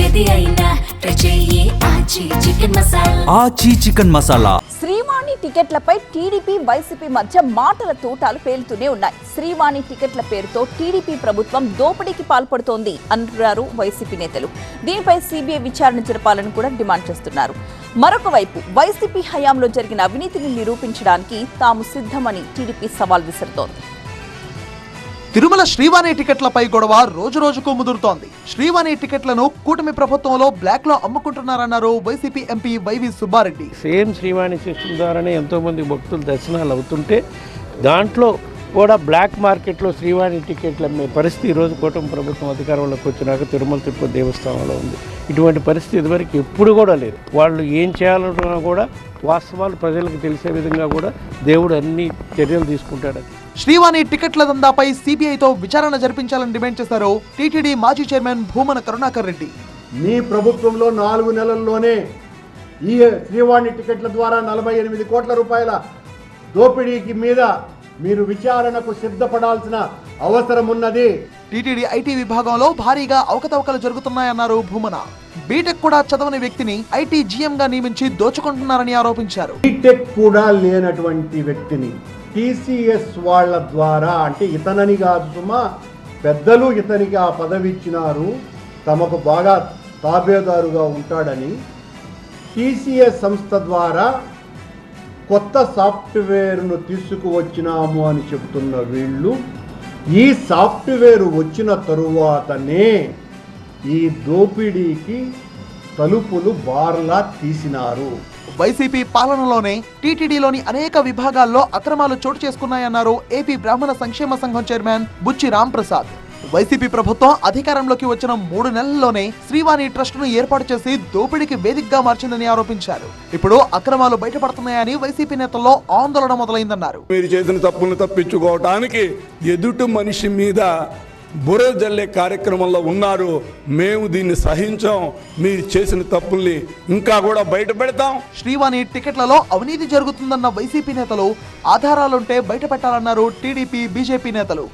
ఏది అయినా ట్రై చెయ్యి ఆచి చికెన్ మసాలా. ఆచి చికెన్ మసాలా. శ్రీవాణి టికెట్లపై టీడీపీ వైసీపీ మధ్య మాటల తూటాలు పేలుతూనే ఉన్నాయి. శ్రీవాణి టికెట్ల పేరుతో టీడీపీ ప్రభుత్వం దోపిడీకి పాల్పడుతోంది అంటున్నారు వైసీపీ నేతలు. దీనిపై సిబిఐ విచారణ జరపాలని కూడా డిమాండ్ చేస్తున్నారు. మరొక వైపు వైసీపీ హయాంలో జరిగిన అవినీతిని నిరూపించడానికి తాము సిద్ధమని టీడీపీ సవాల్ విసురుతోంది. తిరుమల శ్రీవాణి టికెట్లపై గొడవ రోజు రోజుకు ముదురుతోంది. శ్రీవాణి టికెట్లను కూటమి ప్రభుత్వంలో బ్లాక్ లో అమ్ముకుంటున్నారన్నారు YCP MP YV Subba Reddy. Same Srivani system ద్వారానే ఎంతో మంది భక్తులు దర్శనాలు అవుతుంటే దాంట్లో కూడా బ్లాక్ మార్కెట్లో శ్రీవాణి టికెట్లు అమ్మే పరిస్థితి ఈరోజు కూటమి ప్రభుత్వం అధికారంలోకి వచ్చినాక తిరుమల తిరుపతి దేవస్థానంలో ఉంది. ఇటువంటి పరిస్థితి ఇదివరకు ఎప్పుడు కూడా లేదు. వాళ్ళు ఏం చేయాలన్నా కూడా వాస్తవాలు ప్రజలకు తెలిసే విధంగా కూడా దేవుడు అన్ని చర్యలు తీసుకుంటాడు. శ్రీవాణి టికెట్ల దందాపై సిబిఐతో విచారణ జరిపించాలని డిమాండ్ చేశారు టీటీడీ మాజీ చైర్మన్ భూమన కరుణాకర్ రెడ్డి. మీ ప్రభుత్వంలో 4 నెలల్లోనే ఈ శ్రీవాణి టికెట్ల ద్వారా 48 కోట్ల రూపాయల దోపిడీకి మీద మీరు విచారణకు సిద్ధపడాల్సిన అవసరం ఉన్నది. టీటీడీ ఐటీ విభాగంలో భారీగా అవకతవకలు జరుగుతున్నాయన్నారు భూమన. బీటెక్ కూడా చదవని వ్యక్తిని ఐటీ జీఎం గా నియమించి దోచుకుంటున్నారని ఆరోపించారు. బీటెక్ కూడా లేనటువంటి వ్యక్తిని టీసీఎస్ వాళ్ళ ద్వారా, అంటే ఇతనని కాదు సుమా, పెద్దలు ఇతనికి ఆ పదవి ఇచ్చినారు, తమకు బాగా తాబేదారుగా ఉంటాడని టీసీఎస్ సంస్థ ద్వారా కొత్త సాఫ్ట్వేర్ను తీసుకువచ్చినాము అని చెబుతున్న వీళ్ళు ఈ సాఫ్ట్వేర్ వచ్చిన తరువాతనే ఈ దోపిడీకి తలుపులు బార్లా తీసినారు. వైసీపీ పాలనలోనే టీటీడీలోని అనేక విభాగాల్లో అక్రమాలు చోటు చేసుకున్నాయన్నారు ఏపీ బ్రాహ్మణ సంక్షేమ సంఘం చైర్మన్ బుచ్చి రాంప్రసాద్. వైసీపీ ప్రభుత్వం అధికారంలోకి వచ్చిన 3 నెలల్లోనే శ్రీవాణి ట్రస్ట్ ను ఏర్పాటు చేసి దోపిడీకి వేదికగా మార్చిందని ఆరోపించారు. ఇప్పుడు అక్రమాలు బయటపడుతున్నాయని వైసీపీ నేతల్లో ఆందోళన మొదలైందన్నారు. మీరు చేసిన తప్పులను తప్పించుకోవటానికి ఎదుటి మనిషి మీద బురద జల్లే కార్యక్రమంలో ఉన్నారు. మేము దీన్ని సహించాం. మీరు చేసిన తప్పుల్ని ఇంకా కూడా బయట పెడతాం. శ్రీవాణి టికెట్లలో అవినీతి జరుగుతుందన్న వైసీపీ నేతలు ఆధారాలుంటే బయట పెట్టాలన్నారు టీడీపీ బీజేపీ నేతలు.